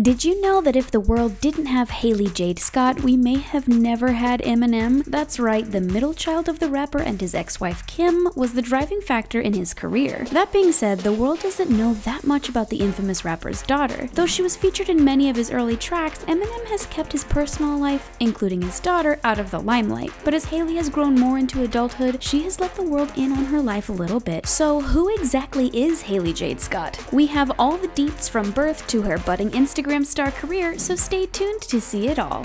Did you know that if the world didn't have Hailie Jade Scott, we may have never had Eminem? That's right, the middle child of the rapper and his ex-wife Kim was the driving factor in his career. That being said, the world doesn't know that much about the infamous rapper's daughter. Though she was featured in many of his early tracks, Eminem has kept his personal life, including his daughter, out of the limelight. But as Hailie has grown more into adulthood, she has let the world in on her life a little bit. So who exactly is Hailie Jade Scott? We have all the deets from birth to her budding Instagram star career, so stay tuned to see it all.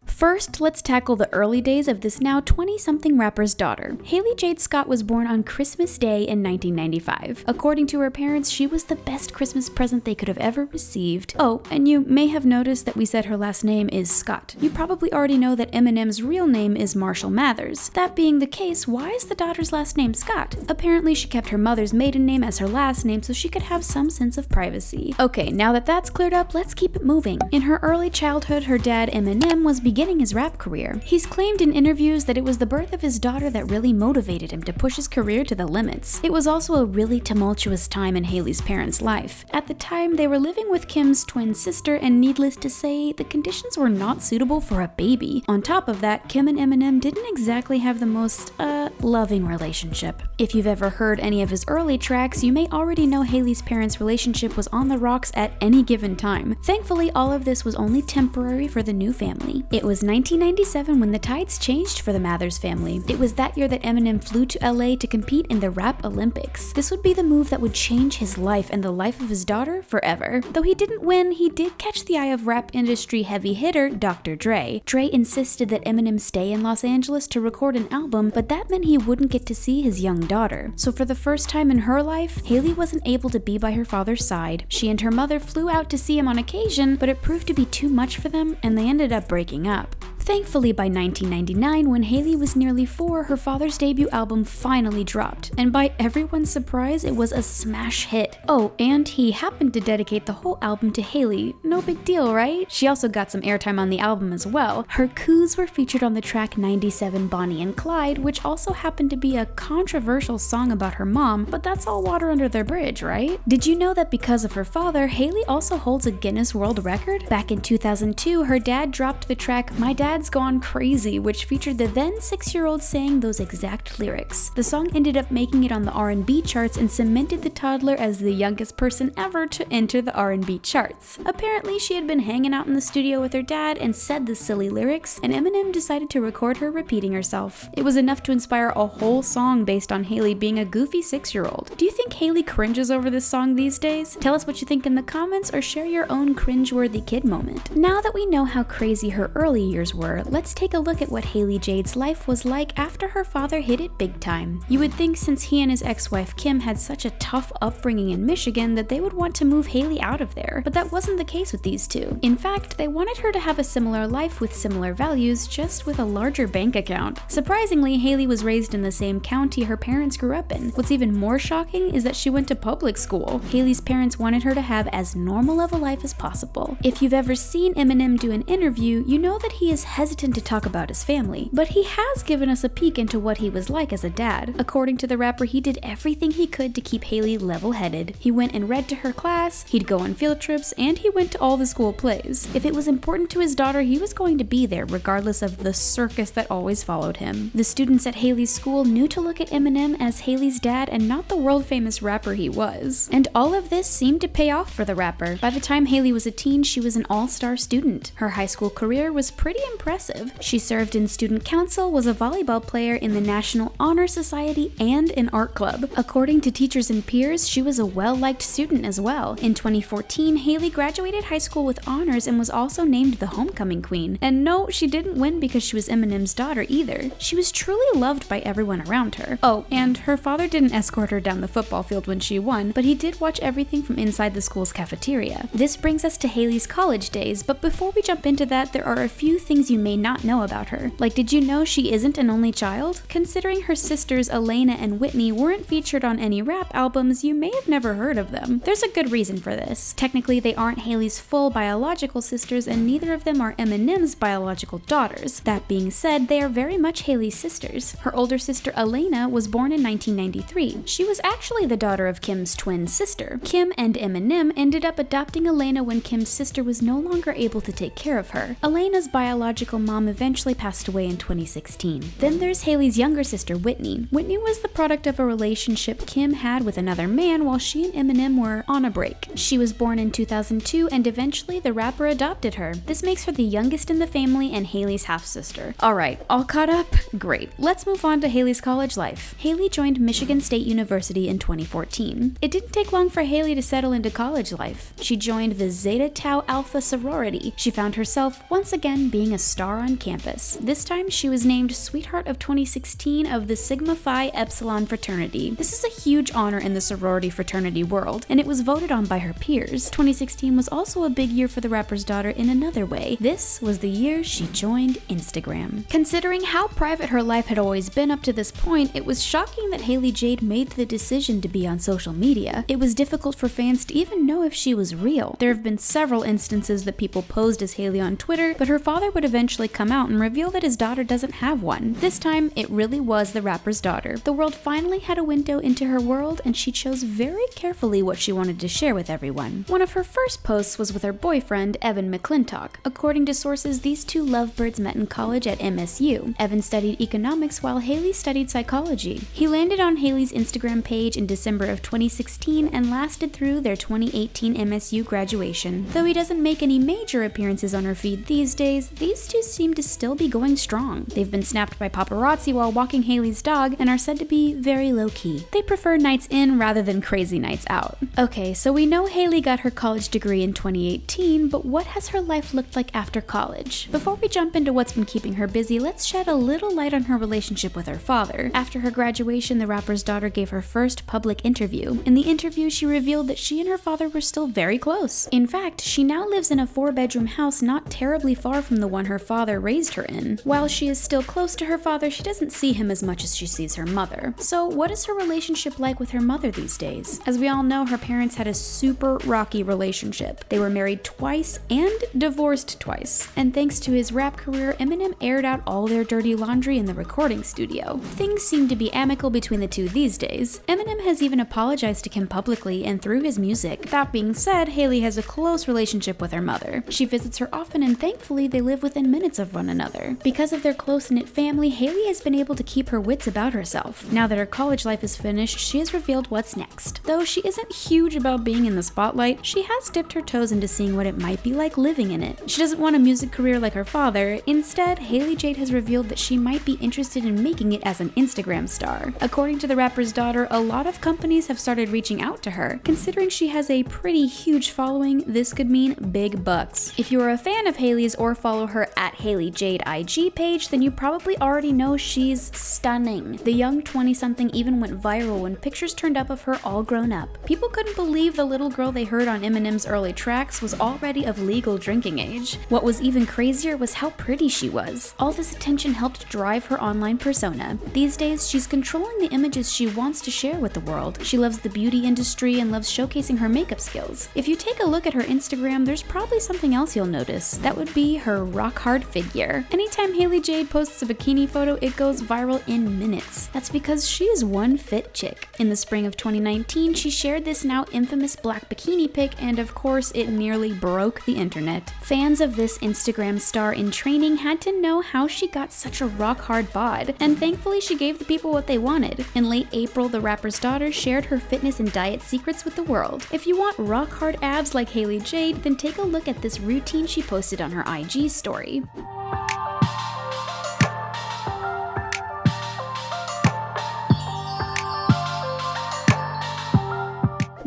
First, let's tackle the early days of this now 20-something rapper's daughter. Hailie Jade Scott was born on Christmas Day in 1995. According to her parents, she was the best Christmas present they could have ever received. Oh, and you may have noticed that we said her last name is Scott. You probably already know that Eminem's real name is Marshall Mathers. That being the case, why is the daughter's last name Scott? Apparently, she kept her mother's maiden name as her last name so she could have some sense of privacy. Okay, now that that's cleared up, let's keep it moving. In her early childhood, her dad Eminem was beginning his rap career. He's claimed in interviews that it was the birth of his daughter that really motivated him to push his career to the limits. It was also a really tumultuous time in Hailie's parents' life. At the time, they were living with Kim's twin sister, and needless to say, the conditions were not suitable for a baby. On top of that, Kim and Eminem didn't exactly have the most, loving relationship. If you've ever heard any of his early tracks, you may already know Hailie's parents' relationship was on the rocks at any given time. Thankfully, all of this was only temporary for the new family. It was 1997 when the tides changed for the Mathers family. It was that year that Eminem flew to LA to compete in the Rap Olympics. This would be the move that would change his life and the life of his daughter forever. Though he didn't win, he did catch the eye of rap industry heavy hitter Dr. Dre. Dre insisted that Eminem stay in Los Angeles to record an album, but that meant he wouldn't get to see his young daughter. So for the first time in her life, Hailie wasn't able to be by her father's side. She and her mother flew out to see him on occasion, but it proved to be too much for them and they ended up breaking up. Thankfully, by 1999, when Hailie was nearly 4, her father's debut album finally dropped, and by everyone's surprise, it was a smash hit. Oh, and he happened to dedicate the whole album to Hailie. No big deal, right? She also got some airtime on the album as well. Her coups were featured on the track 97 Bonnie and Clyde, which also happened to be a controversial song about her mom, but that's all water under the bridge, right? Did you know that because of her father, Hailie also holds a Guinness World Record? Back in 2002, her dad dropped the track My Dad's Gone Crazy, which featured the then 6-year-old saying those exact lyrics. The song ended up making it on the R&B charts and cemented the toddler as the youngest person ever to enter the R&B charts. Apparently, she had been hanging out in the studio with her dad and said the silly lyrics, and Eminem decided to record her repeating herself. It was enough to inspire a whole song based on Hailie being a goofy 6-year-old. Do you think Hailie cringes over this song these days? Tell us what you think in the comments or share your own cringeworthy kid moment. Now that we know how crazy her early years were, let's take a look at what Hailie Jade's life was like after her father hit it big time. You would think since he and his ex-wife Kim had such a tough upbringing in Michigan that they would want to move Hailie out of there, but that wasn't the case with these two. In fact, they wanted her to have a similar life with similar values, just with a larger bank account. Surprisingly, Hailie was raised in the same county her parents grew up in. What's even more shocking is that she went to public school. Hailie's parents wanted her to have as normal of a life as possible. If you've ever seen Eminem do an interview, you know that he is hesitant to talk about his family, but he has given us a peek into what he was like as a dad. According to the rapper, he did everything he could to keep Hailie level-headed. He went and read to her class, he'd go on field trips, and he went to all the school plays. If it was important to his daughter, he was going to be there, regardless of the circus that always followed him. The students at Hailie's school knew to look at Eminem as Hailie's dad and not the world-famous rapper he was. And all of this seemed to pay off for the rapper. By the time Hailie was a teen, she was an all-star student. Her high school career was pretty impressive. She served in student council, was a volleyball player in the National Honor Society, and an art club. According to teachers and peers, she was a well-liked student as well. In 2014, Hailie graduated high school with honors and was also named the homecoming queen. And no, she didn't win because she was Eminem's daughter either. She was truly loved by everyone around her. Oh, and her father didn't escort her down the football field when she won, but he did watch everything from inside the school's cafeteria. This brings us to Hailie's college days, but before we jump into that, there are a few things you may not know about her. Like, did you know she isn't an only child? Considering her sisters ALAINA and WHITNEY weren't featured on any rap albums, you may have never heard of them. There's a good reason for this. Technically, they aren't Hailie's full biological sisters, and neither of them are Eminem's biological daughters. That being said, they are very much Hailie's sisters. Her older sister ALAINA was born in 1993. She was actually the daughter of Kim's twin sister. Kim and Eminem ended up adopting ALAINA when Kim's sister was no longer able to take care of her. ALAINA's biological mom eventually passed away in 2016. Then there's Hailie's younger sister, WHITNEY. WHITNEY was the product of a relationship Kim had with another man while she and Eminem were on a break. She was born in 2002, and eventually the rapper adopted her. This makes her the youngest in the family and Hailie's half-sister. Alright, all caught up? Great. Let's move on to Hailie's college life. Hailie joined Michigan State University in 2014. It didn't take long for Hailie to settle into college life. She joined the Zeta Tau Alpha sorority. She found herself once again being a star on campus. This time she was named Sweetheart of 2016 of the Sigma Phi Epsilon fraternity. This is a huge honor in the sorority fraternity world, and it was voted on by her peers. 2016 was also a big year for the rapper's daughter in another way. This was the year she joined Instagram. Considering how private her life had always been up to this point, it was shocking that Hailie Jade made the decision to be on social media. It was difficult for fans to even know if she was real. There have been several instances that people posed as Hailie on Twitter, but her father would eventually come out and reveal that his daughter doesn't have one. This time, it really was the rapper's daughter. The world finally had a window into her world, and she chose very carefully what she wanted to share with everyone. One of her first posts was with her boyfriend, Evan McClintock. According to sources, these two lovebirds met in college at MSU. Evan studied economics while Hailie studied psychology. He landed on Hailie's Instagram page in December of 2016 and lasted through their 2018 MSU graduation. Though he doesn't make any major appearances on her feed these days, these two seem to still be going strong. They've been snapped by paparazzi while walking Hailie's dog and are said to be very low-key. They prefer nights in rather than crazy nights out. Okay, so we know Hailie got her college degree in 2018, but what has her life looked like after college? Before we jump into what's been keeping her busy, let's shed a little light on her relationship with her father. After her graduation, the rapper's daughter gave her first public interview. In the interview, she revealed that she and her father were still very close. In fact, she now lives in a 4-bedroom house not terribly far from the one her father raised her in. While she is still close to her father, she doesn't see him as much as she sees her mother. So what is her relationship like with her mother these days? As we all know, her parents had a super rocky relationship. They were married twice and divorced twice. And thanks to his rap career, Eminem aired out all their dirty laundry in the recording studio. Things seem to be amicable between the two these days. Eminem has even apologized to Kim publicly and through his music. That being said, Hailie has a close relationship with her mother. She visits her often, and thankfully they live within minutes of one another. Because of their close-knit family, Hailie has been able to keep her wits about herself. Now that her college life is finished, she has revealed what's next. Though she isn't huge about being in the spotlight, she has dipped her toes into seeing what it might be like living in it. She doesn't want a music career like her father. Instead, Hailie Jade has revealed that she might be interested in making it as an Instagram star. According to the rapper's daughter, a lot of companies have started reaching out to her. Considering she has a pretty huge following, this could mean big bucks. If you are a fan of Hailie's or follow her at Hailie Jade IG page, then you probably already know she's stunning. The young 20-something even went viral when pictures turned up of her all grown up. People couldn't believe the little girl they heard on Eminem's early tracks was already of legal drinking age. What was even crazier was how pretty she was. All this attention helped drive her online persona. These days, she's controlling the images she wants to share with the world. She loves the beauty industry and loves showcasing her makeup skills. If you take a look at her Instagram, there's probably something else you'll notice. That would be her rock-hard figure. Anytime Hailie Jade posts a bikini photo, it goes viral in minutes. That's because she is one fit chick. In the spring of 2019, she shared this now infamous black bikini pic, and of course, it nearly broke the internet. Fans of this Instagram star in training had to know how she got such a rock-hard bod, and thankfully she gave the people what they wanted. In late April, the rapper's daughter shared her fitness and diet secrets with the world. If you want rock-hard abs like Hailie Jade, then take a look at this routine she posted on her IG story.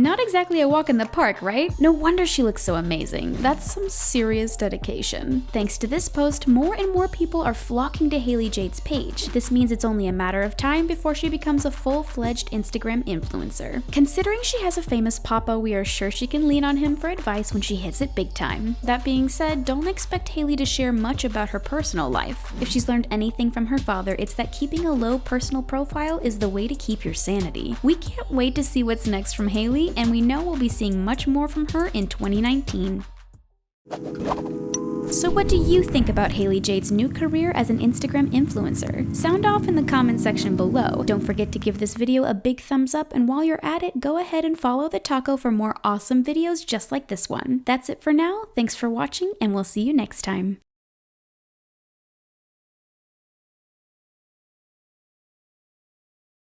Not exactly a walk in the park, right? No wonder she looks so amazing. That's some serious dedication. Thanks to this post, more and more people are flocking to Hailie Jade's page. This means it's only a matter of time before she becomes a full-fledged Instagram influencer. Considering she has a famous papa, we are sure she can lean on him for advice when she hits it big time. That being said, don't expect Hailie to share much about her personal life. If she's learned anything from her father, it's that keeping a low personal profile is the way to keep your sanity. We can't wait to see what's next from Hailie, and we know we'll be seeing much more from her in 2019. So what do you think about Hailie Jade's new career as an Instagram influencer? Sound off in the comment section below. Don't forget to give this video a big thumbs up, and while you're at it, go ahead and follow the taco for more awesome videos just like this one. That's it for now, thanks for watching, and we'll see you next time.